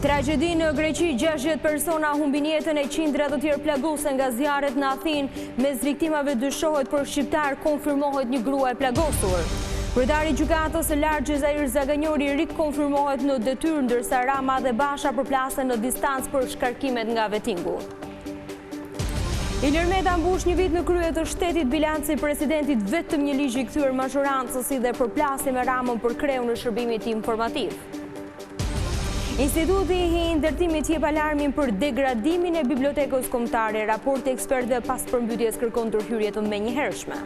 Tragedi në Greqi, 60 persona humbin jetën e qindra të tjerë plagose nga zjarret në Athinë. Mes viktimave dyshohet për shqiptar, konfirmohet një grua e plagosur. Kryetari i gjykatës së lartë Xhair Zaganjori rikonfirmohet në detyrë, ndërsa Rama dhe Basha përplasen në distancë për shkarkimet nga vettingu. Ilir Meta mbush një vit në krye të shtetit, bilanci i presidentit vetëm një ligj i kthyer mazhorancës si dhe përplasje me Ramën për kreun e shërbimit informativ. Instituti i Ndërtimit jep alarmin për degradimin e bibliotekës kombëtare. Raporti i ekspertëve pas përmbytjes kërkon ndërhyrje të menjëhershme.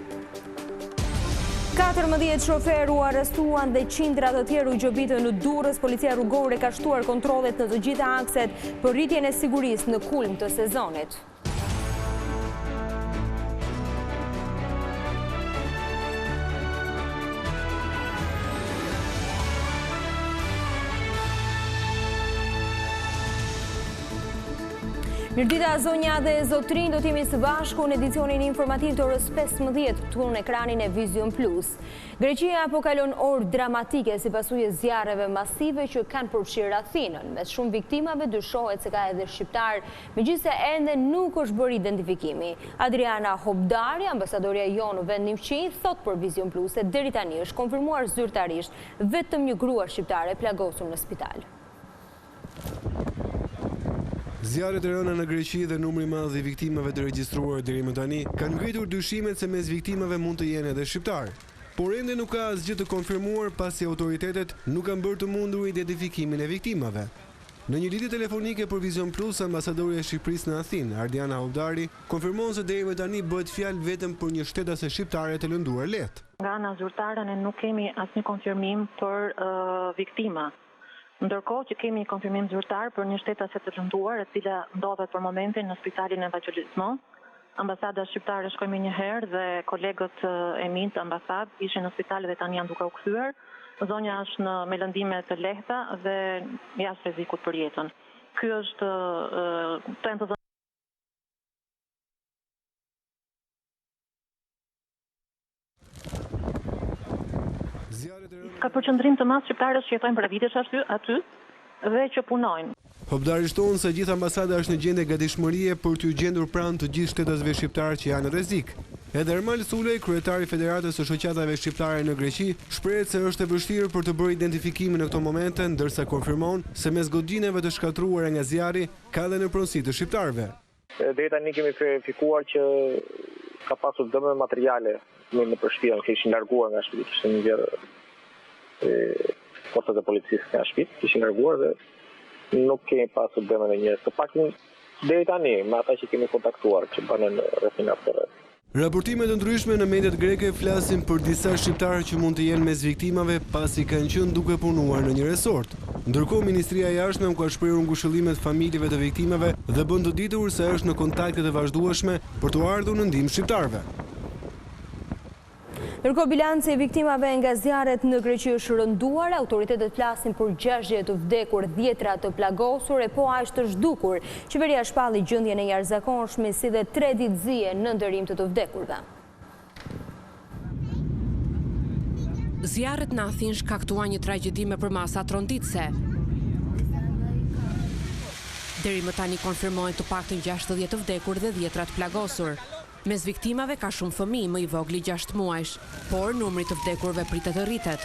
14 shoferë u arrestuan dhe qindra të tjerë u gjobitën në Durrës. Policia rrugore ka shtuar kontrollet në të gjitha akset për rritjen e sigurisë në kulm të sezonit. Mirdita, zonja dhe zotrin, do t'jemi së bashku në edicionin informativ të orës 15 këtu në ekranin e Vizion Plus. Greqia po kalon orë dramatike si pasojë e zjarreve masive që kanë përfshirë Athinën. Mes shumë viktimave dyshohet se ka edhe shqiptar, megjithëse ende nuk është bërë identifikimi. Adriana Hobdari, ambasadorja jonë në vendin fqinj, thot për Vizion Plus se deri tani është konfirmuar zyrtarisht vetëm një grua shqiptare plagosur në spital. Zjarret e rëna në Greqi dhe numri i madh i viktimave të regjistruar deri më tani kanë ngritur dyshimet se mes viktimave mund të jenë edhe shqiptar. Por ende nuk ka asgjë të konfirmuar pasi autoritetet nuk kanë bërë të mundur identifikimin e viktimave. Në një lidhje telefonike për Vizion Plus, ambasadorja e Shqipërisë në Athinë, Adriana Hobdari, konfirmon se deri më tani bëhet fjalë vetëm për një shtetase shqiptare të lënduar lehtë. Nga ana zyrtare ne nuk kemi asnjë konfirmim për viktima. Ndërkohë që kemi konfirmim zyrtar për një shtetase të lënduar, e cila ndodhet për momentin në spitalin e Vizion. Ambasada shqiptare shkojmë një herë dhe kolegët e mi të ambasadë ishin në spital dhe tani janë duke u kthyer. Zonja është me lëndime të lehta dhe jashtë rrezikut për jetën. Ky është trend. Ka përqendrim të madh shqiptarës që jetojnë për vitesh aty dhe që punojnë. Hobdari shton se gjithë ambasada është në gjendje gatishmërie për t'u gjendur pranë të gjithë shtetasve shqiptar që janë në rrezik. Edhe Ermal Sulej, kryetari i Federatës së Shoqatave Shqiptare në Greqi, shprehet se është e vështirë për të bërë identifikimin në këto momente, ndërsa konfirmon se mes godineve të shkatruara nga zjarri ka dhe në pronësi të shqiptarëve. Deri tani kemi verifikuar që ka pasur dëme materiale në shtëpi, që ishin larguar nga shtëpi, ishin forcat e policisë nga shtëpi, ishin larguar dhe nuk kemi pasur dëme në njerëz. Të paktën deri tani me ata që kemi kontaktuar që banë rrethin afër. Raportimet të ndryshme në mediat greke flasin për disa shqiptarë që mund të jenë mes viktimave pasi kanë qenë duke punuar në një resort. Ndërkohë, Ministria e Jashtme ka shprehur ngushëllimet familjeve të viktimave dhe bën të ditur se është në kontakte të vazhdueshme për të ardhur në ndihmë shqiptarëve. Ndërkohë, bilanci i viktimave nga zjarret në Greqi është rënduar, autoritetet flasin për 60 të vdekur, 10 të plagosur e po aq të zhdukur. Qeveria shpalli gjendjen e jashtëzakonshme si dhe 3 ditë zie në ndërim të vdekurve. Zjarret në Athinë shkaktuan një tragjedi me përmasa tronditëse. Deri më tani konfirmohen të paktën 60 të vdekur dhe 10 të plagosur. Mes viktimave ka shumë fëmijë, më i vogli 6 muajsh, por numri të vdekurve pritet të rritet.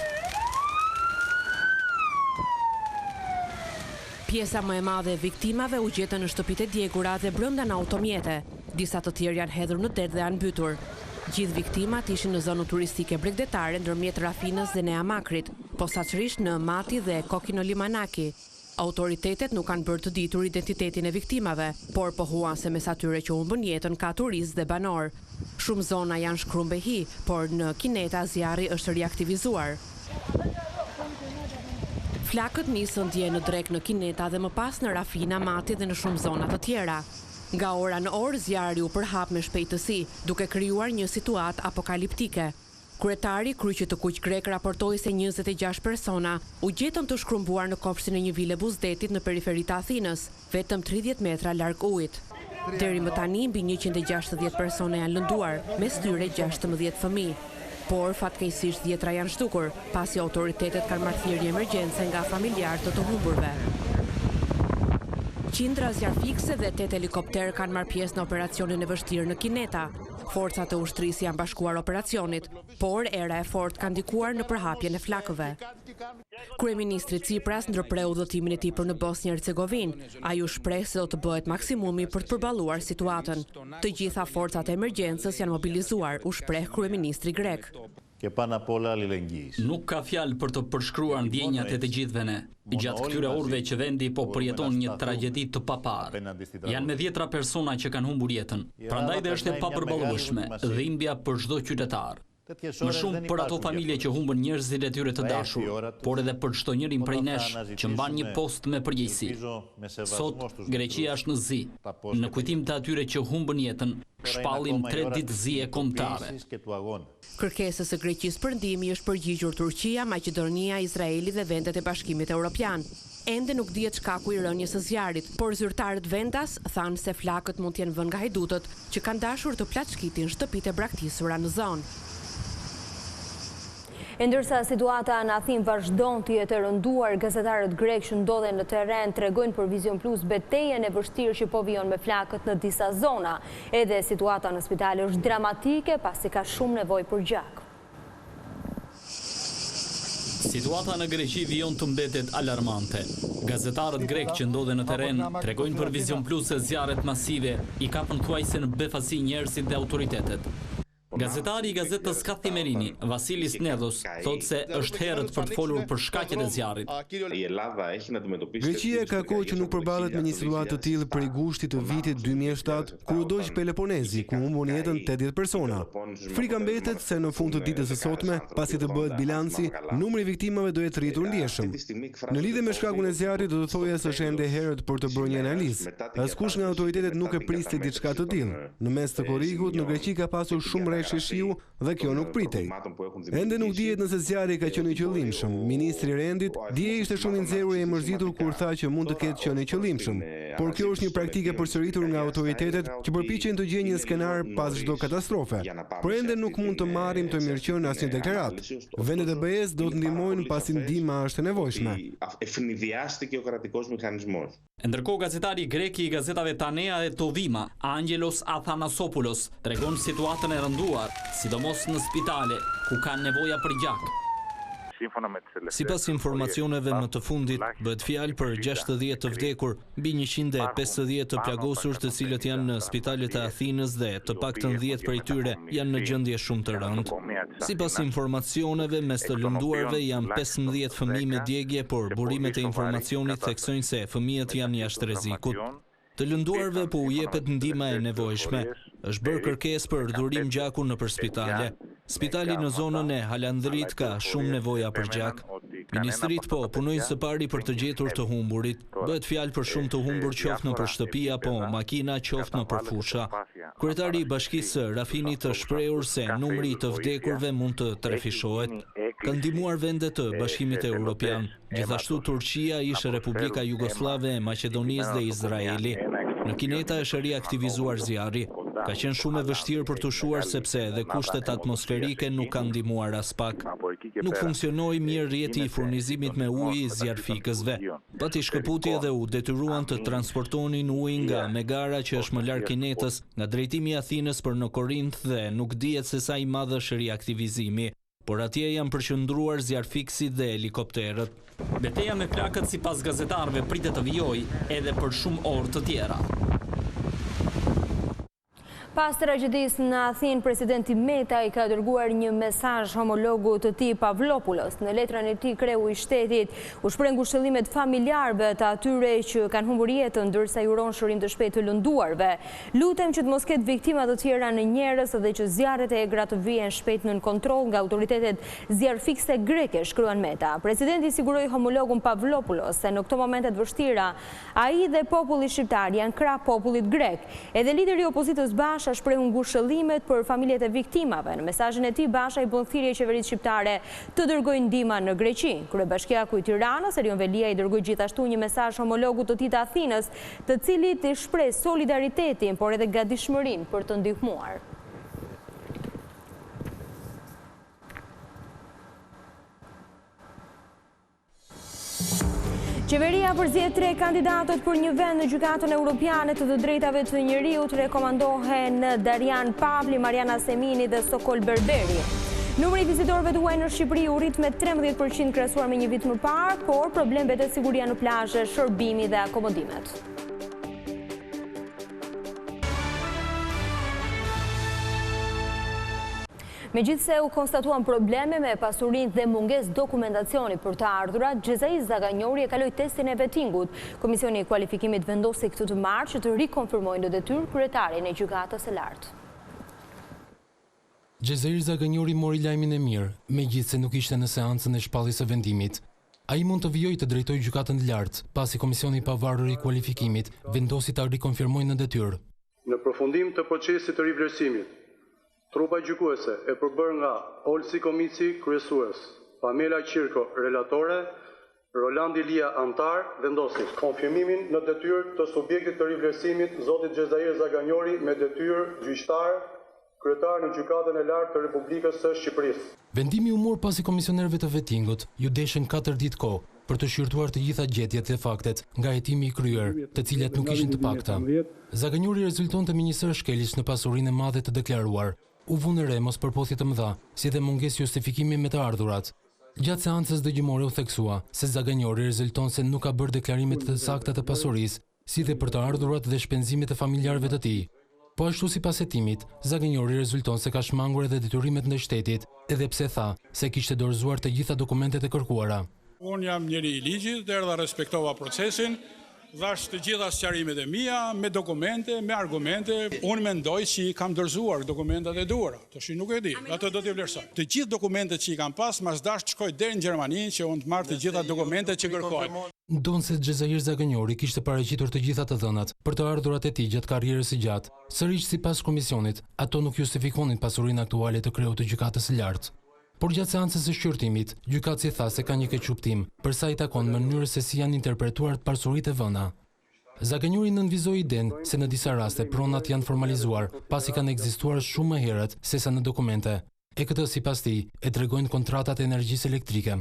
Pjesa më e madhe e viktimave u gjetën në shtëpitë e djegura dhe brenda në automjete. Disa të tjerë janë hedhur në det dhe janë mbytur. Gjithë viktimat ishin në zonën turistike bregdetare ndërmjet Rafinës dhe Neamakrit, posaçërisht në Mati dhe Kokino Limanaki. Autoritetet nuk kanë bërë të ditur identitetin e viktimave, por pohuan se mes atyre që humbën jetën ka turistë dhe banor. Shumë zona janë shkrumbehi, por në Kineta zjarri është riaktivizuar. Flakët nisën dje në drek në Kineta dhe më pas në Rafina, Mati dhe në shumë zona të tjera. Nga ora në orë zjarri u përhap me shpejtësi, duke krijuar një situatë apokaliptike. Kryetari Kryqit të Kuq Grek raportoi se 26 persona u gjetën të shkrumbuar në kopshtin e një vile buzdetit në periferi të Athinës, vetëm 30 metra larg ujit. Deri më tani mbi 160 persona janë lënduar, mes tyre 16 fëmijë. Por fatkeqësisht 10 janë zhdukur, pasi autoritetet kanë marrë thirrje emergjence nga familjarë të humburve. Qindra zjarë fikse dhe 8 helikopter kanë marrë pjesë në operacionin e vështirë në Kineta. Forcat e ushtrisë janë bashkuar operacionit, por era e fortë ka ndikuar në përhapjen e flakëve. Kryeministri Tsipras ndërpreu udhëtimin e tij për në Bosnjë-Hercegovinë. Ai u shpreh se do të bëhet maksimumi për të përballuar situatën. Të gjitha forcat e emergjencës janë mobilizuar, u shpreh kryeministri grek. Nuk ka fjalë për të përshkruar ndjenjat e të gjithëve ne. Gjatë këtyre orëve që vendi po përjeton një tragjedi të paparë. Janë me 10 persona që kanë humbur jetën. Prandaj dhe është e papërballueshme dhimbja për çdo qytetar. Më shumë për ato familje që humbën njerëzit e tyre të dashur, por edhe për çdo njërin prej nesh që mban një post me përgjegjësi. Sot Greqia është në zi. Në kujtim të atyre që humbën jetën, shpallim 3 ditë zie kombëtare. Kërkesës së Greqisë për ndihmë është përgjigjur Turqia, Maqedonia, Izraeli dhe vendet e Bashkimit Evropian. Ende nuk dihet shkaku i rënies së zjarrit, por zyrtarët vendas thanë se flakët mund të jenë vënë nga hajdutët që kanë dashur të plaçkitin shtëpitë e braktisura në zonë. Ndërsa situata në Athinë vazhdon të jetë e rënduar, gazetarët grek që ndodhen në terren tregojnë për Vizion Plus betejën e vështirë që po vijon me flakët në disa zona. Edhe situata në spitale është dramatike pasi ka shumë nevojë për gjak. Situata në Greqi vijon të mbetet alarmante. Gazetarët grek që ndodhen në terren tregojnë për Vizion Plus se zjarret masive i kapën thuajse në befasi njerëzit dhe autoritetet. Gazetari i gazetës Kathimerini, Vasilis Nedos, thotë se është herët për të folur për shkaqet e zjarrit. Greqia ka kohë që nuk përballet me një situatë të tillë prej gushtit të vitit 2007, kur u doq Peloponezi, ku humbën jetën 80 persona. Frika mbetet se në fund të ditës së sotme, pasi të bëhet bilanci, numri i viktimave do jetë rritur ndjeshëm. Në lidhje me shkakun e zjarrit, do të thojë se është ende herët për të bërë një analizë. Askush nga autoritetet nuk e pristi diçka të tillë. Në mes të Korrikut, në Greqi ka pasur shumë shiu dhe kjo nuk pritej. Ende nuk dihet nëse zjarri ka qenë i qëllimshëm. Ministri i Rendit dje ishte shumë i nxehur e mërzitur kur tha që mund të ketë qenë i qëllimshëm. Por kjo është një praktike përsëritur nga autoritetet që përpiqen të gjejnë një skenar pas çdo katastrofe. Por ende nuk mund të marrim të mirëqen asnjë deklaratë. Vendet e BE-s do të ndihmojnë pasi ndihma është e nevojshme. Ndërkohë gazetari grek i gazetave Tanea dhe Tovima, Angelos Athanasopoulos, tregon situatën e rënduar, sidomos në spitale, ku kanë nevoja për gjak. Sipas informacioneve më të fundit, bëhet fjalë për 60 të vdekur, mbi 150 të plagosur të cilët janë në spitalet e Athinës dhe të paktën 10 prej tyre janë në gjendje shumë të rëndë. Sipas informacioneve, mes të lënduarve janë 15 fëmijë me djegje, por burimet e informacionit theksojnë se fëmijët janë jashtë rrezikut. Të lënduarve po u jepet ndihma e nevojshme. Është bërë kërkesë për dhurim gjaku nëpër spitale. Spitali në zonën e Halandrit ka shumë nevoja për gjak. Ministrit po punojnë së pari për të gjetur të humburit. Bëhet fjalë për shumë të humbur qoftë nëpër shtëpi apo makina qoftë nëpër fusha. Kryetari i Bashkisë Rafinit të shprehur se numri i të vdekurve mund të trefishohet. Ka ndihmuar vendet të Bashkimit Evropian. Gjithashtu Turqia, Ish Republika Jugoslave e Maqedonisë dhe Izraeli. Në Kineta është riaktivizuar zjarri. Ka qenë shumë e vështirë për të ushuar sepse edhe kushtet atmosferike nuk kanë ndihmuar as pak. Nuk funksionoi mirë rrjeti i furnizimit me ujë i zjarfikësve. Pati shkëputje dhe u detyruan të transportonin ujë nga Megara që është më larg Kinetës, nga drejtimi i Athinës për në Korint dhe nuk dihet se sa i madh është riaktivizimi. Por atje janë përqendruar zjarfikësit dhe helikopterët. Beteja me flakët sipas gazetarëve pritet të vijojë edhe për shumë orë të tjera. Pas tragjedisë në Athinë, presidenti Meta i ka dërguar një mesazh homologut të tij Pavlopoulos. Në letrën e tij, kreu i shtetit u shpreh ngushëllimet familjarëve të atyre që kanë humbur jetën, ndërsa i uron shërim të shpejtë të lënduarve. Lutem që të mos ketë viktima të tjera në njerëz dhe që zjarret e egra të vihen shpejt nën kontroll nga autoritetet zjarfikse greke, shkruan Meta. Presidenti siguroi homologun Pavlopoulos se në këto momente të vështira ai dhe populli shqiptar janë krah popullit grek. Edhe lideri i opozitës Basha shprehu ngushëllimet për familjet e viktimave. Në mesazhin e tij, Basha i bën thirrje qeverisë shqiptare të dërgojnë ndihmë në Greqi. Kryebashkiaku i Tiranës, Erion Velia, i dërgoi gjithashtu një mesazh homologut të tij të Athinës, të cilit i shpreh solidaritetin, por edhe gatishmërinë për të ndihmuar. Qeveria përzgjedh 3 kandidatët për një vend në Gjykatën Europiane të Drejtave të Njeriut, rekomandohen Darian Pavli, Mariana Semini dhe Sokol Berberi. Numri i vizitorëve të huaj në Shqipëri u rrit me 13% krahasuar me një vit më parë, por problem mbetet siguria në plazhe, shërbimi dhe akomodimet. Megjithse u konstatuan probleme me pasurinë dhe mungesë dokumentacioni për të ardhurat, Xhezai Zaganjori e kaloi testin e vettingut. Komisioni i kualifikimit vendosi këtë të martë që të rikonfirmojë në detyrë kryetarin e gjykatës së lartë. Xhezai Zaganjori mori lajmin e mirë, megjithse nuk ishte në seancën e shpalljes së vendimit. Ai mund të vijojë të drejtojë gjykatën e lartë, pasi komisioni i pavarur i kualifikimit vendosi ta rikonfirmojë në detyrë. Në përfundim të procesit të rivlerësimit, trupa gjykuese e përbërë nga Olsi Komici, kryesues, Pamela Qirko, relatore, Roland Ilia, antar, vendosi konfirmimin në detyrë të subjektit të rivlerësimit, zotit Xhezai Zaganjori, me detyrë gjyqtar, kryetar në Gjykatën e Lartë të Republikës së Shqipërisë. Vendimi u mor pasi komisionerëve të vettingut ju deshën 4 ditë kohë për të shqyrtuar të gjitha gjetjet dhe faktet nga hetimi i kryer, të cilat nuk ishin të pakta. Zaganjori rezultonte me një sër shkeljes në pasurinë e madhe të deklaruar. U vënë re mos përpothje të mëdha, si dhe mungesë justifikimi me të ardhurat. Gjatë seancës dëgjimore u theksua se Zaganjori rezulton se nuk ka bërë deklarime të sakta të pasurisë, si dhe për të ardhurat dhe shpenzimet e familjarëve të tij. Po ashtu sipas hetimit, Zaganjori rezulton se ka shmangur edhe detyrimet ndaj shtetit, edhe pse tha se kishte dorëzuar të gjitha dokumentet e kërkuara. Unë jam njeri i ligjit, erdha respektova procesin, dhash të gjitha sqarimet e mia, me dokumente, me argumente. Unë mendoj që i kam dorëzuar dokumentat e duhura. Tash nuk e di, atë do t'i vlerësoj. Të gjithë dokumentet që i kam pas, mas dash të shkoj deri në Gjermani që unë të marr të gjitha dokumentet që kërkoj. Ndonë se Xhezai Zaganjori kishte paraqitur të gjitha të dhënat për të ardhurat e tij gjatë karrierës së gjatë. Sëriq sipas komisionit, ato nuk justifikonin pasurinë aktuale të kreut të gjykatës së lartë. Por gjatë seancës së shqyrtimit, gjykatësi tha se ka një keqkuptim për sa i takon mënyrës se si janë interpretuar pasuritë e vëna. Zaganjori nënvizoi idenë se në disa raste pronat janë formalizuar pasi kanë ekzistuar shumë më herët sesa në dokumente. E këtë sipas tij e tregojnë kontratat e energjisë elektrike.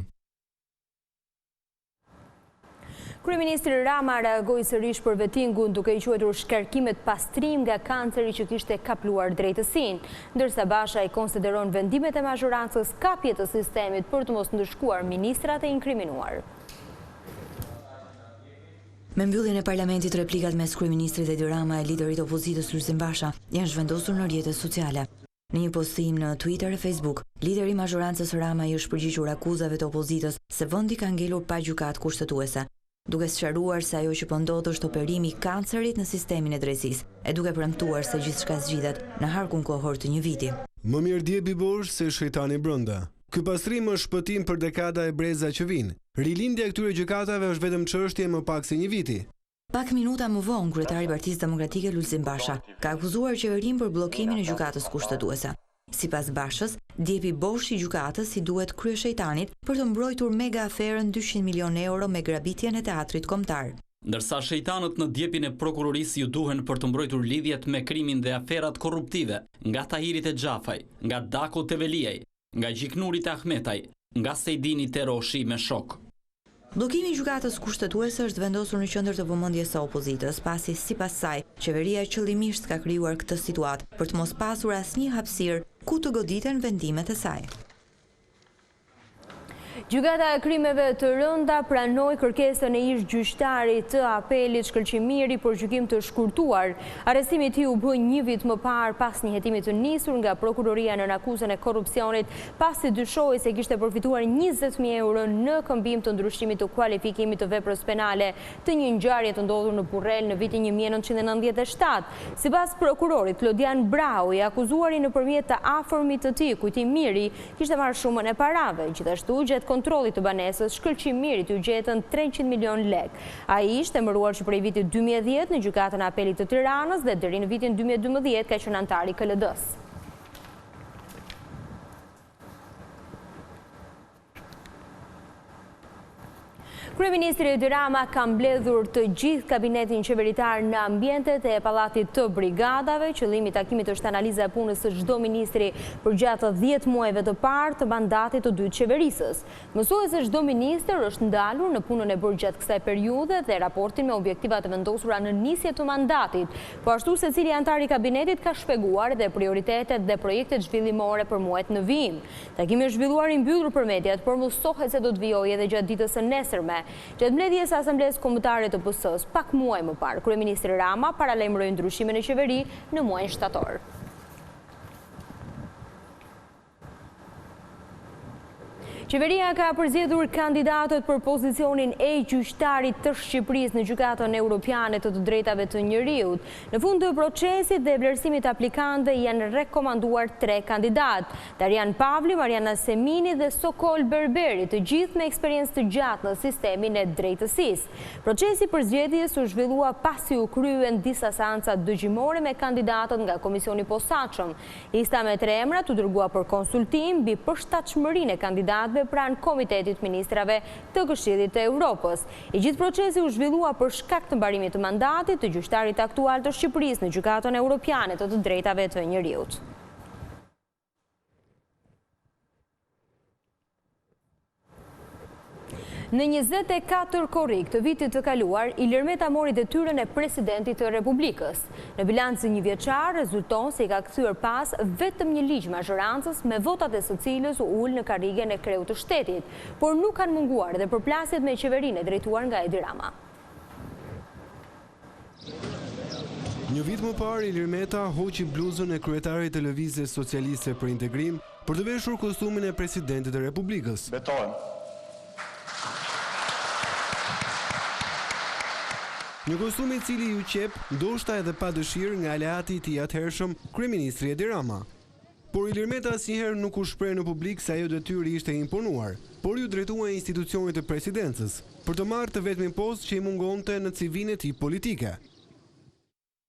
Kryeministri Rama reagoi sërish për vettingun duke i quajtur shkarkimet pastrim nga kanceri që kishte kapluar drejtësinë, ndërsa Basha i konsideron vendimet e mazhorancës kapje të sistemit për të mos ndëshkuar ministrat e inkriminuar. Me mbylljen e parlamentit, replikat mes kryeministrit Edi Rama e liderit opozitës Lulzim Basha janë zhvendosur në rrjetet sociale. Në një postim në Twitter e Facebook, lideri i mazhorancës Rama i është përgjigjur akuzave të opozitës se vendi ka ngelur pa gjykatë kushtetuese, duke sqaruar se ajo që po ndodh është operimi i kancerit në sistemin e drejtësisë, e duke premtuar se gjithçka zgjidhet në harkun kohor të një viti. Më mirë dje bibosh se shejtani brenda. Ky pastrim është shpëtim për dekada e breza që vinë. Rilindja e këtyre gjykatave është vetëm çështje më pak se një viti. Pak minuta më vonë, kryetari i Partisë Demokratike Lulzim Basha ka akuzuar qeverinë për bllokimin e gjykatës kushtetuese. Sipas Bashës, djepi bosh i gjykatës si duhet kryeshejtanit për të mbrojtur mega aferën 200 milion euro me grabitjen e teatrit kombëtar. Ndërsa shejtanët në djepin e prokurorisë ju duhen për të mbrojtur lidhjet me krimin dhe aferat korruptive, nga Tahirit e Xhafaj, nga Dako Teveliaj, nga Gjiknurit e Ahmetaj, nga Sejdini Teroshi me shok. Bllokimi i gjykatës kushtetuese është vendosur në qendër të vëmendjes së opozitës, pasi sipas saj, qeveria qëllimisht ka krijuar këtë situatë për të mos pasur asnjë hapësirë ku të goditen vendimet e saj. Gjykata e krimeve të rënda pranoi kërkesën e ish gjyqtarit të apelit Shkëlqimiri për gjykim të shkurtuar. Arrestimi i tij u bë një vit më parë pas një hetimi të nisur nga prokuroria në akuzën e korrupsionit, pasi dyshohej se kishte përfituar 20.000 euro në këmbim të ndryshimit të kualifikimit të veprës penale të një ngjarje të ndodhur në Burrel në vitin 1997. Sipas prokurorit Lodian Brau, i akuzuari nëpërmjet të afërmit të tij, Kujtimiri, kishte marrë shumën e parave. Gjithashtu, gjatë kontrollit të banesës, Shkëlqimirit u gjetën 300 milion lek. Ai ishte emëruar që prej vitit 2010 në gjykatën e apelit të Tiranës dhe deri në vitin 2012 ka qenë antar i KLD-s. Kryeministri Edi Rama ka mbledhur të gjithë kabinetin qeveritar në ambientet e pallatit të brigadave. Qëllimi i takimit është analiza e punës së çdo ministri përgjatë 10 muajve të parë të mandatit të dytë qeverisës. Mësohet se çdo ministër është ndalur në punën e bërë gjatë kësaj periudhe dhe raportin me objektivat e vendosura në nisje të mandatit. Po ashtu secili antar i kabinetit ka shpjeguar edhe prioritetet dhe projektet zhvillimore për muajt në vijim. Takimi është zhvilluar i mbyllur për mediat, por mësohet se do të vijojë edhe gjatë ditës së nesërme. Gjatë mbledhjes së Asamblesë Kombëtare të PS-s, pak muaj më parë, Kryeministri Rama paralajmëroi ndryshimin e qeveri në muajin shtator. Qeveria ka përzgjedhur kandidatët për pozicionin e gjyqtarit të Shqipërisë në Gjykatën Europiane të Drejtave të Njerëzit. Në fund të procesit dhe vlerësimit aplikantëve janë rekomanduar 3 kandidatë: Darian Pavli, Mariana Semini dhe Sokol Berberi, të gjithë me eksperiencë të gjatë në sistemin e drejtësisë. Procesi i përzgjedhjes u zhvillua pasi u kryen disa seanca dëgjimore me kandidatët nga komisioni posaçëm. Lista me 3 emrat u dërgua për konsultim mbi përshtatshmërinë e kandidatëve pranë Komitetit Ministrave të Këshillit të Evropës. I gjithë procesi u zhvillua për shkak të mbarimit të mandatit të gjyqtarit aktual të Shqipërisë në Gjykatën Europiane të Drejtave të Njerëzit. Në 24 korrik të vitit të kaluar, Ilir Meta mori detyrën e presidentit të Republikës. Në bilancin një vjeçar, rezulton se i ka kthyer pas vetëm një ligj mazhorancës me votat e së cilës u ul në karrigen e kreut të shtetit, por nuk kanë munguar dhe përplasjet me qeverinë e drejtuar nga Edi Rama. Një vit më parë, Ilir Meta hoqi bluzën e kryetarit të Lëvizjes Socialiste për Integrim për të veshur kostumin e presidentit të Republikës. Betohem. Një kostum i cili ju qep, ndoshta edhe pa dëshirë nga aleati i tij atëhershëm, kryeministri Edi Rama. Por Ilir Meta asnjëherë nuk u shpreh në publik se ajo detyri ishte imponuar, por ju drejtua institucionit të presidencës, për të marrë të vetmin postë që i mungonte në CV-n e tij politike.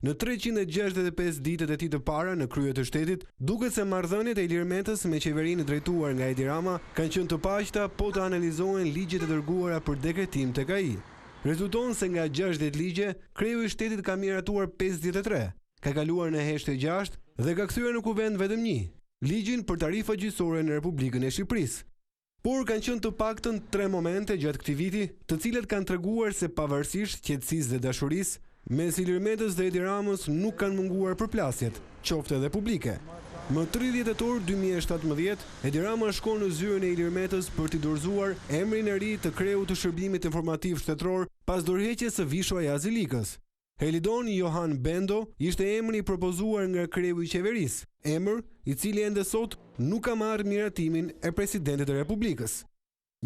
Në 365 ditët e tij të para në krye të shtetit, duket se marrëdhëniet e Ilir Metës me qeverinë drejtuar nga Edi Rama kanë qenë të paqta po të analizohen ligjet e dërguara për dekretim tek ai. Rezulton se nga 60 ligje, kreu i shtetit ka miratuar 53, ka kaluar në heshtje 6 dhe ka kthyer në kuvend vetëm 1, ligjin për tarifa gjyqësore në Republikën e Shqipërisë. Por kanë qenë të paktën 3 momente gjatë këtij viti, të cilat kanë treguar se pavarësisht qetësisë dhe dashurisë, mes Ilir Metës dhe Edi Ramës nuk kanë munguar përplasjet, qoftë edhe publike. Më 30 tetor 2017, Edi Rama shkon në zyrën e Ilir Metës për t'i dorëzuar emrin e ri të kreut të shërbimit informativ shtetëror pas dorëheqjes së Vishuaj Azilikës. Helidon Johan Bendo ishte emri i propozuar nga kreu i qeverisë, emër i cili ende sot nuk ka marrë miratimin e presidentit të Republikës.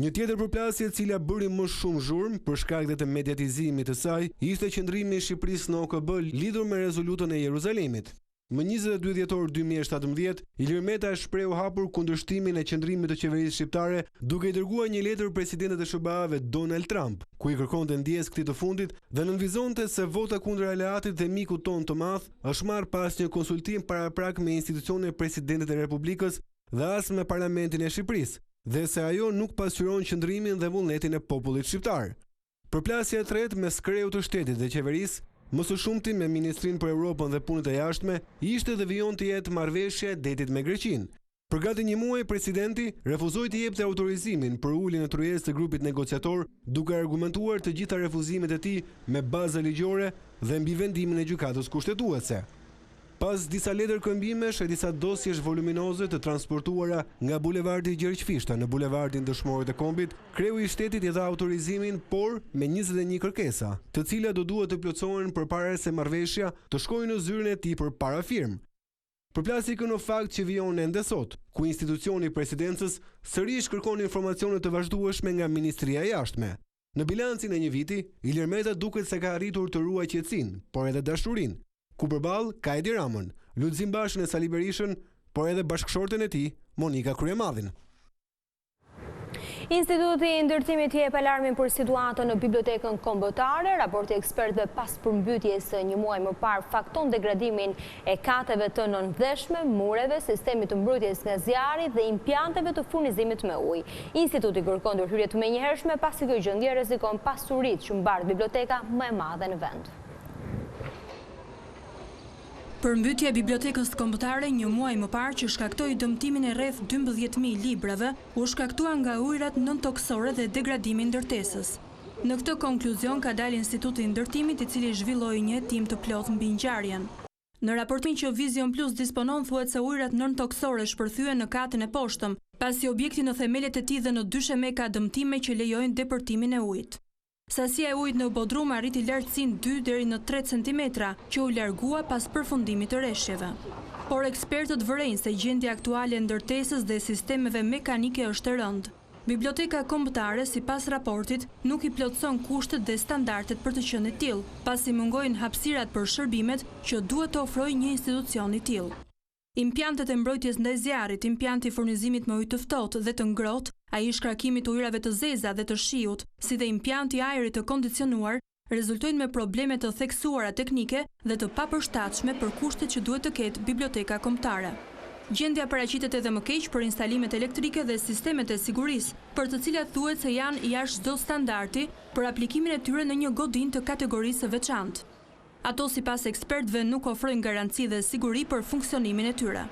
Një tjetër përplasje e cila bëri më shumë zhurmë për shkak të mediatizimit të saj ishte qëndrimi i Shqipërisë në OKB lidhur me rezolutën e Jeruzalemit. Më 22 dhjetor 2017, Ilir Meta e shprehu hapur kundërshtimin e qëndrimit të qeverisë shqiptare duke i dërguar një letër presidentit të SBA-ve Donald Trump, ku i kërkonte ndjes këtij të fundit dhe nënvizonte se vota kundër aleatit dhe mikut ton të madh është marrë pas një konsultim paraprak me institucionin e presidentit të Republikës dhe as me Parlamentin e Shqipërisë, dhe se ajo nuk pasqyron qëndrimin dhe vullnetin e popullit shqiptar. Përplasja e tretë mes kreut të shtetit dhe qeverisë, më së shumti me Ministrinë për Europën dhe Punët e Jashtme, ishte dhe vijon të jetë marrëveshja e detit me Greqinë. Për gati një muaj, presidenti refuzoi të jepte autorizimin për uljen në tryezë të grupit negociator, duke argumentuar të gjitha refuzimet e tij me baza ligjore dhe mbi vendimin e gjykatës kushtetuese. Pas disa letër këmbimesh e disa dosjesh voluminoze të transportuara nga bulevardi Gjergj Fishta në bulevardin Dëshmorët e Kombit, kreu i shtetit i dha autorizimin, por me 21 kërkesa, të cilat do duhet të plotësohen përpara se marrëveshja të shkojë në zyrën e tij për parafirmë. Përplasi kë në fakt që vijon ende sot, ku institucioni i presidencës sërish kërkon informacione të vazhdueshme nga Ministria e Jashtme. Në bilancin e një viti, Ilir Meta duket se ka arritur të ruajë qetësinë, por edhe dashurinë, ku përballë ka Edi Ramën, Lulzim Bashën e Sali Berishën, por edhe bashkëshorten e tij, Monika Kryemadhin. Instituti i ndërtimit jep alarmin për situatën në bibliotekën kombëtare. Raporti ekspertëve pas përmbytjes së një muaj më parë fakton degradimin e kateve të nënvdheshme, mureve, sistemit të mbrojtjes nga zjarri dhe impianteve të furnizimit me ujë. Instituti kërkon ndërhyrje të menjëhershme pasi kjo gjendje rrezikon pasuritë që mbar biblioteka më e madhe në vend. Përmbytja e bibliotekës kombëtare një muaj më parë që shkaktoi dëmtimin e rreth 12.000 librave, u shkaktua nga ujërat nëntoksore dhe degradimi i ndërtesës. Në këtë konkluzion ka dalë Instituti i Ndërtimit, i cili zhvilloi një hetim të plotë mbi ngjarjen. Në raportin që Vizion Plus disponon thuhet se ujërat nëntoksore shpërthyen në katën e poshtëm, pasi objekti në themelet e tij dhe në dyshemë ka dëmtime që lejojnë depërtimin e ujit. Sasia e ujit në bodrum arriti lartësinë 2 deri në 3 cm, që u largua pas përfundimit të rreshjeve. Por ekspertët vërejnë se gjendja aktuale e ndërtesës dhe sistemeve mekanike është e rëndë. Biblioteka kombëtare, sipas raportit, nuk i plotëson kushtet dhe standardet për të qenë e tillë, pasi mungojnë hapësirat për shërbimet që duhet të ofrojë një institucion i tillë. Impiantet e mbrojtjes ndaj zjarrit, impianti i furnizimit me ujë të ftohtë dhe të ngrohtë, ai i shkarkimit të ujërave të zeza dhe të shiut, si dhe impianti i ajrit të kondicionuar, rezultojnë me probleme të theksuara teknike dhe të papërshtatshme për kushtet që duhet të ketë biblioteka kombëtare. Gjendja paraqitet edhe më keq për instalimet elektrike dhe sistemet e sigurisë, për të cilat thuhet se janë jashtë çdo standardi për aplikimin e tyre në një godinë të kategorisë së veçantë. Ato sipas ekspertëve nuk ofrojnë garanci dhe siguri për funksionimin e tyre.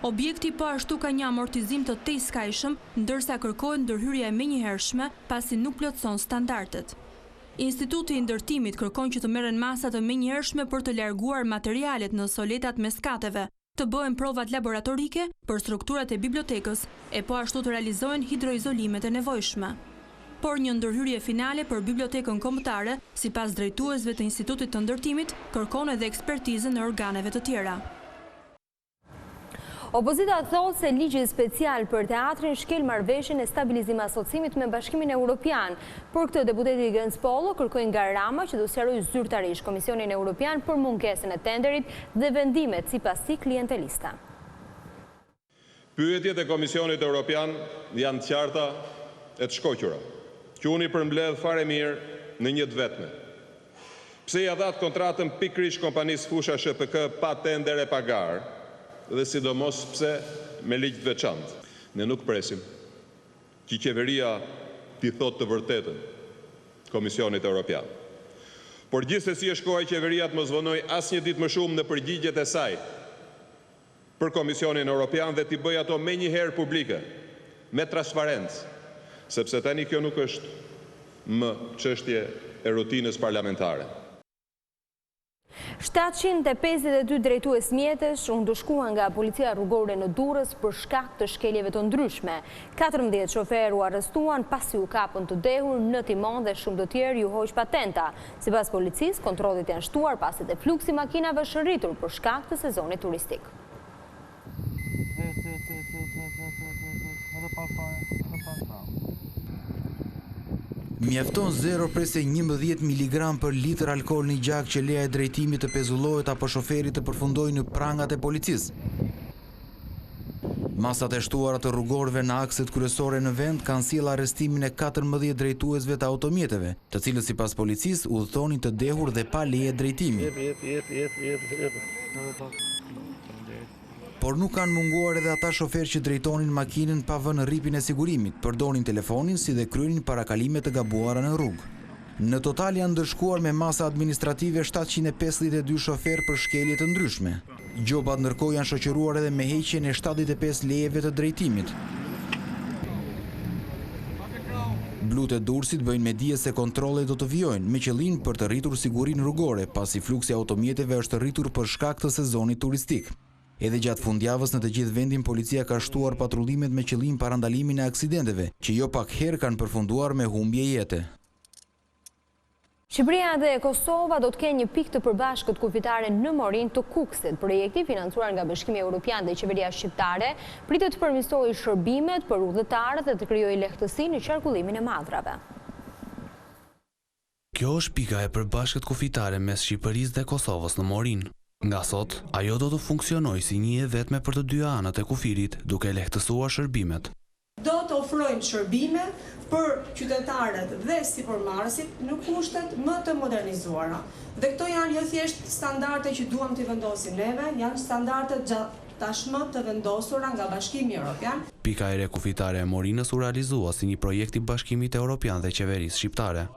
Objekti po ashtu ka një amortizim të tejskajshëm, ndërsa kërkohet ndërhyrja e menjëhershme pasi nuk plotëson standardet. Instituti i Ndërtimit kërkon që të merren masa të menjëhershme për të larguar materialet në soletat mes kateve, të bëhen provat laboratorike për strukturat e bibliotekës e po ashtu të realizohen hidroizolimet e nevojshme. Por një ndërhyrje finale për bibliotekën kombëtare, sipas drejtuesve të Institutit të Ndërtimit, kërkon edhe ekspertizën e organeve të tjera. Opozita thotë se ligji special për teatrin shkel marrëveshjen e stabilizim asociimit me Bashkimin Evropian. Për këtë deputeti Gens Pollo kërkojnë nga Rama që do sqarojë zyrtarisht Komisionin Evropian për mungesën e tenderit dhe vendimet sipas tij klienteliste. Pyetjet e Komisionit Evropian janë të qarta e të shkoqura, që unë i përmbledh fare mirë në një të vetme. Pse ja dhat kontratën pikërisht kompanisë fusha SHPK pa tender e pagar, dhe sidomos pse me ligj të veçantë. Ne nuk presim që qeveria t'i thotë të vërtetën Komisionit Evropian. Por gjithsesi është koha qeveria të mos vonoj asnjë ditë më shumë në përgjigjet e saj për Komisionin Evropian dhe t'i bëj ato menjëherë publike, me transparencë, sepse tani kjo nuk është më çështje e rutinës parlamentare. 752 drejtues mjetësh u ndëshkuan nga policia rrugore në Durrës për shkak të shkeljeve të ndryshme. 14 shoferë u arrestuan pasi u kapën të dehur në timon dhe shumë të tjerë ju hoq patenta. Sipas policisë, kontrollet janë shtuar pasi dhe fluksi makinave është rritur për shkak të sezonit turistik. Mjafton 0,11 mg për litër alkool në gjak që leja e drejtimit të pezullohet apo shoferit të përfundojë në prangat e policisë. Masat e shtuara të rrugorëve në akset kryesore në vend kanë sjellë arrestimin e 14 drejtuesve të automjeteve, të cilët sipas policisë udhëtonin të dehur dhe pa leje drejtimi. Por nuk kanë munguar edhe ata shoferë që drejtonin makinën pa vënë rripin e sigurimit, përdorin telefonin si dhe kryenin parakalime të gabuara në rrugë. Në total janë ndëshkuar me masa administrative 752 shoferë për shkelje të ndryshme. Gjobat ndërkohë janë shoqëruar edhe me heqjen e 75 lejeve të drejtimit. Blut e Durrësit bëjnë me dije se kontrollet do të vijojnë me qëllim për të rritur sigurinë rrugore, pasi fluksi i automjeteve është rritur për shkak të sezonit turistik. Edhe gjatë fundjavës në të gjithë vendin policia ka shtuar patrullimet me qëllim parandalimin e aksidenteve, që jo pak herë kanë përfunduar me humbje jete. Shqipëria dhe Kosova do të kenë një pikë të përbashkët kufitare në Morin të Kukësit. Projekti financuar nga Bashkimi Evropian dhe Qeveria Shqiptare pritet të përmirësojë shërbimet për udhëtarët dhe të krijojë lehtësi në qarkullimin e madrave. Kjo është pika e përbashkët kufitare mes Shqipërisë dhe Kosovës në Morin. Nga sot, ajo do të funksionojë si një e vetme për të dy anët e kufirit, duke lehtësuar shërbimet. Do të ofrojnë shërbime për qytetarët dhe sipërmarrësit në kushtet më të modernizuara. Dhe këto janë jo thjesht standarde që duam t'i vendosim neve, janë standarde tashmë të vendosura nga Bashkimi Evropian. Pika e re kufitare e Morinës u realizua si një projekt i Bashkimit Evropian dhe qeverisë shqiptare.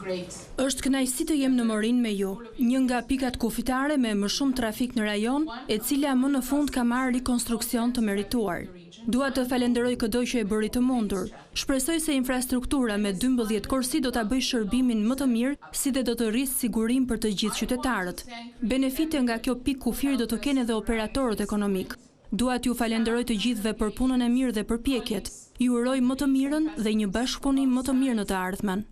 Është kënaqësi të jem në Morinë me ju, një nga pikat kufitare me më shumë trafik në rajon, e cila më në fund ka marrë rikonstruksion të merituar. Dua të falenderoj çdo që e bëri të mundur. Shpresoj se infrastruktura me 12 korsi do ta bëjë shërbimin më të mirë, si dhe do të rrisë sigurinë për të gjithë qytetarët. Benefite nga kjo pikë kufiri do të kenë edhe operatorët ekonomik. Dua t'ju falenderoj të gjithëve për punën e mirë dhe përpjekjet. Ju uroj më të mirën dhe një bashkëpunim më të mirë në të ardhmen.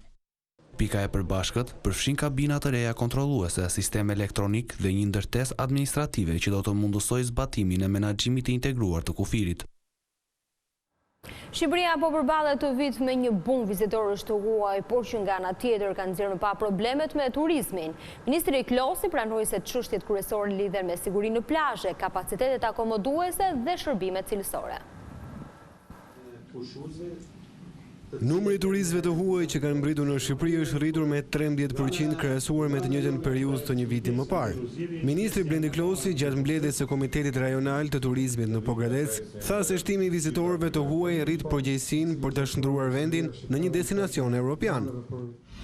Pika e përbashkët përfshin kabina të reja kontrolluese, sistem elektronik dhe një ndërtesë administrative që do të mundësoj zbatimin e menaxhimit të integruar të kufirit. Shqipëria po përballet të vit me një bum vizitorësh të huaj, por që nga ana tjetër kanë nxjerrë pa problemet me turizmin. Ministri Klosi pranoi se çështjet kryesore lidhen me sigurinë në plazhe, kapacitetet akomoduese dhe shërbimet cilësore. Numri i turistëve të huaj që kanë mbritur në Shqipëri është rritur me 13% krahasuar me të njëjtën periudhë të një viti më parë. Ministri Blendi Klosi gjatë mbledhjes së Komitetit Rajonal të Turizmit në Pogradec tha se shtimi i vizitorëve të huaj rrit përgjegjësinë për të shndruar vendin në një destinacion evropian.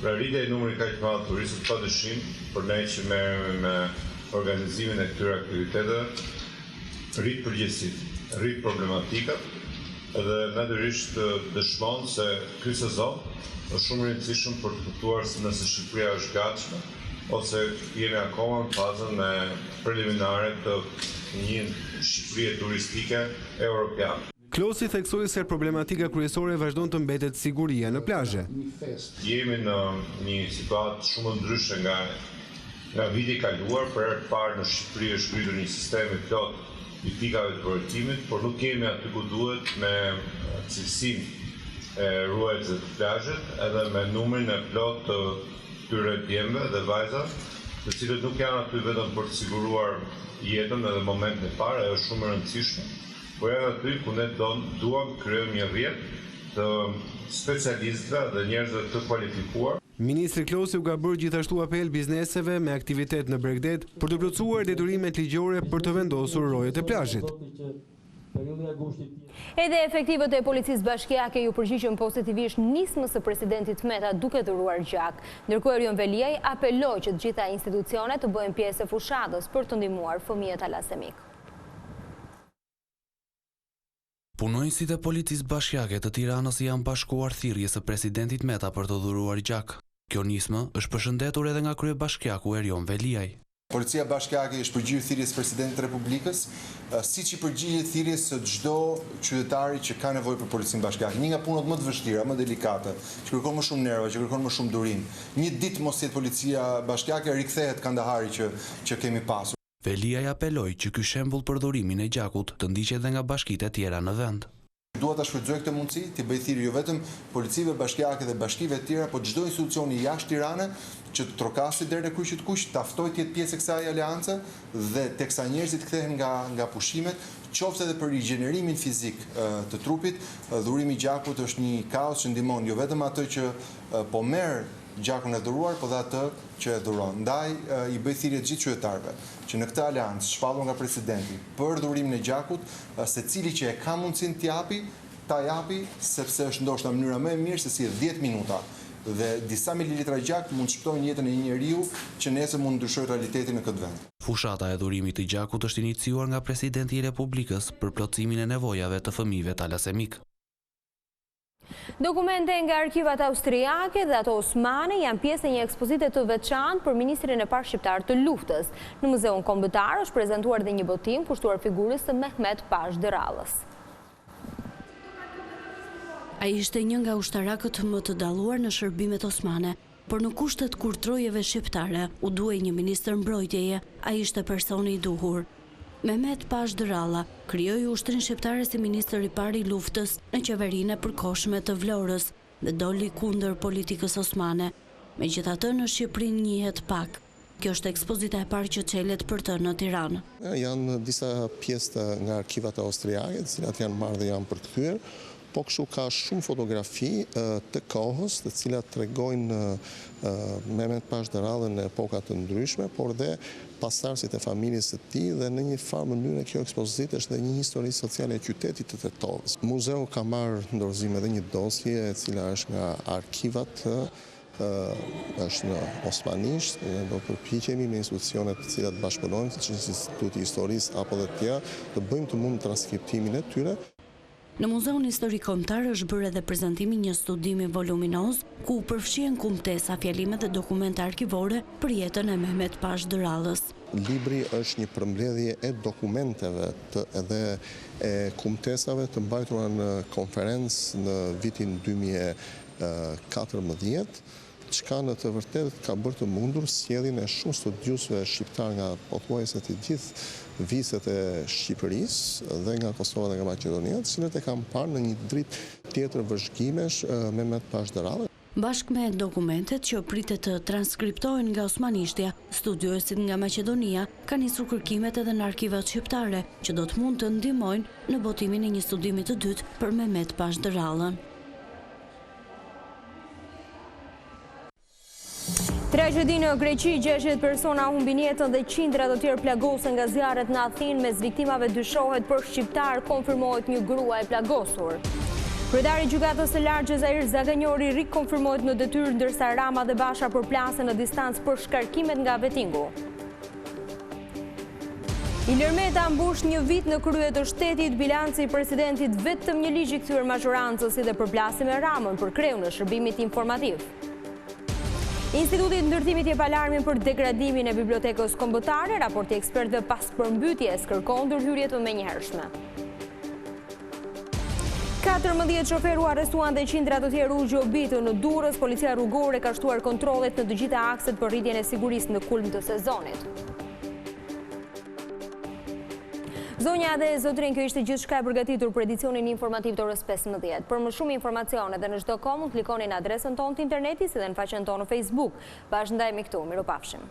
Pra rritja e numrit kaq të madh turistësh padyshim, për ne që merremi me organizimin e këtyre aktiviteteve, rrit përgjegjësitë, rrit problematikat. Dhe natyrisht dëshmon se ky sezon është shumë i rëndësishëm për të kuptuar se nëse Shqipëria është gatshme ose jemi akoma në fazën e preliminare të një Shqipërie turistike europiane. Klosi theksoi se problematika kryesore vazhdon të mbetet siguria në plazhe. Jemi në një situatë shumë ndryshe nga viti i kaluar, për herë të parë në Shqipëri është ngritur një sistem i plot i pikave të vërtimit, por nuk kemi aty ku duhet me cilësinë e ruajtësve të plazhet, edhe me numrin e plot të tyre djemve dhe vajza, të cilët nuk janë aty vetëm për të siguruar jetën edhe momentin e parë, ajo është shumë e rëndësishme, por janë aty ku ne duam të krijojmë një rrjet të specialistëve dhe njerëzve të kualifikuar. Ministri Klosi u ka bërë gjithashtu apel bizneseve me aktivitet në Bregdet për të plotësuar detyrimet ligjore për të vendosur rojet e plazhit. Edhe efektivët e policisë bashkiake ju përgjigjen pozitivisht nismës së presidentit Meta duke dhuruar gjak. Ndërkohë Erion Veliaj apeloi që të gjitha institucionet të bëhen pjesë e fushatës për të ndihmuar fëmijët talasemik. Punonjësit e policisë bashkiake të Tiranës janë bashkuar thirrjes së presidentit Meta për të dhuruar gjak. Kjo nismë është përshëndetur edhe nga kryebashkiaku Erion Veliaj. Policia bashkiake është përgjigjur thirrjes së presidentit të Republikës, siç i përgjigjet thirrjes së çdo qytetari që ka nevojë për policinë bashkiake. Një nga punët më të vështira, më delikate, që kërkon më shumë nerva, që kërkon më shumë durim. Një ditë mos jetë policia bashkiake, rikthehet Kandahari që kemi pasur. Veliaj apeloi që ky shembull për dhurimin e gjakut të ndiqet edhe nga bashkitë e tjera në vend. Dua ta shfrytëzoj këtë mundësi, të bëj thirrje jo vetëm policive bashkiake dhe bashkive të tjera, por çdo institucioni jashtë Tiranës që të trokasë deri në kryqit kuq, ta ftoj të jetë pjesë e kësaj aleance dhe teksa njerëzit kthehen nga pushimet, qoftë edhe për rigjenerimin fizik të trupit, dhurimi i gjakut është një kaos që ndihmon jo vetëm atë që po merr gjakun e dhuruar, po dhe atë që e dhuron. Ndaj i bëj thirrje të gjithë qytetarëve që në këtë aleancë shpallur nga presidenti për dhurimin e gjakut, secili që e ka mundësinë t'i japi, ta japi, sepse është ndoshta mënyra më e mirë se si 10 minuta dhe disa mililitra gjak mund të shpëtojnë jetën e një njeriu që nesër mund ndryshojë realitetin në këtë vend. Fushata e dhurimit të gjakut është iniciuar nga presidenti i Republikës për plotësimin e nevojave të fëmijëve talasemik. Dokumente nga arkivat austriake dhe ato osmane janë pjesë e një ekspozite të veçantë për ministrin e parë shqiptar të luftës. Në Muzeun Kombëtar është prezantuar dhe një botim kushtuar figurës së Mehmet Pash Dërallës. Ai ishte një nga ushtarakët më të dalluar në shërbimet osmane, por në kushtet kurtrojeve shqiptare u duhej një ministër mbrojtjeje, ai ishte personi i duhur. Mehmet Pash Dëralla krijoi ushtrin shqiptare si ministër i parë i luftës në qeverinë e përkohshme të Vlorës dhe doli kundër politikës osmane. Megjithatë në Shqipëri njihet pak. Kjo është ekspozita e parë që çelet për të në Tiranë. Janë disa pjesë nga arkivat austriake, të cilat janë marrë dhe janë përkthyer, po kështu ka shumë fotografi të kohës, të cilat tregojnë Mehmet Pashdërallën në epoka të ndryshme, por dhe pasardhësit e familjes së tij, dhe në një farë mënyrë kjo ekspozitë është dhe një histori sociale e qytetit të Tetovës. Muzeu ka marrë në dorëzim edhe një dosje e cila është nga arkivat, është në osmanisht, do përpiqemi me institucionet të cilat bashkëpunojnë, siç është Instituti i Historisë apo dhe të tjera, të bëjmë të mund transkriptimin e tyre. Në Muzeun Historik Kombëtar është bërë edhe prezantimi një studimi voluminoz ku përfshihen kumtesa, fjalimet dhe dokumente arkivore për jetën e Mehmet Pashdërallës. Libri është një përmbledhje e dokumenteve edhe e kumtesave të mbajtura në konferencë në vitin 2014, çka në të vërtetë ka bërë të mundur sjelljen e shumë studiusve shqiptar nga pothuajse të gjithë viset e Shqipërisë dhe nga Kosova dhe nga Maqedonia, të cilët e kanë parë në një dritë tjetër vëzhgimesh Mehmet Pashdërallën. Bashkë me dokumentet që pritet të transkriptohen nga osmanishtja, studiosit nga Maqedonia kanë nisur kërkimet edhe në arkivat shqiptare, që do të mund të ndihmojnë në botimin e një studimi të dytë për Mehmet Pashdërallën. Tragjedi në Greqi, 60 persona humbin jetën dhe qindra të tjerë plagosen nga zjarret në Athinë. Mes viktimave dyshohet për shqiptar, konfirmohet një grua e plagosur. Kryetari i Gjykatës së Lartë Xhair Zagajori rikonfirmohet në detyrë, ndërsa Rama dhe Basha përplasen në distancë për shkarkimet nga vettingu. Ilir Meta mbush një vit në krye të shtetit, bilanci i presidentit vetëm një ligj i kthyer mazhorancës, si dhe përplasi me Ramën për kreun e shërbimit informativ. Instituti i Ndërtimit jep alarmin për degradimin e bibliotekës kombëtare. Raporti i ekspertëve pas përmbytjes kërkon ndërhyrje të menjëhershme. 14 shoferu arrestuan dhe qindra të tjerë u gjobitë në Durrës. Policia rrugore ka shtuar kontrollet në të gjitha akset për rritjen e sigurisë në kulm të sezonit. Zonja dhe zotrin, kjo ishte gjithçka e përgatitur për edicionin informativ të orës 15. Për më shumë informacione dhe në çdo kohë mund klikoni në adresën tonë të internetit si dhe në faqen tonë në Facebook. Bashkë ndajemi këtu, mirupafshim.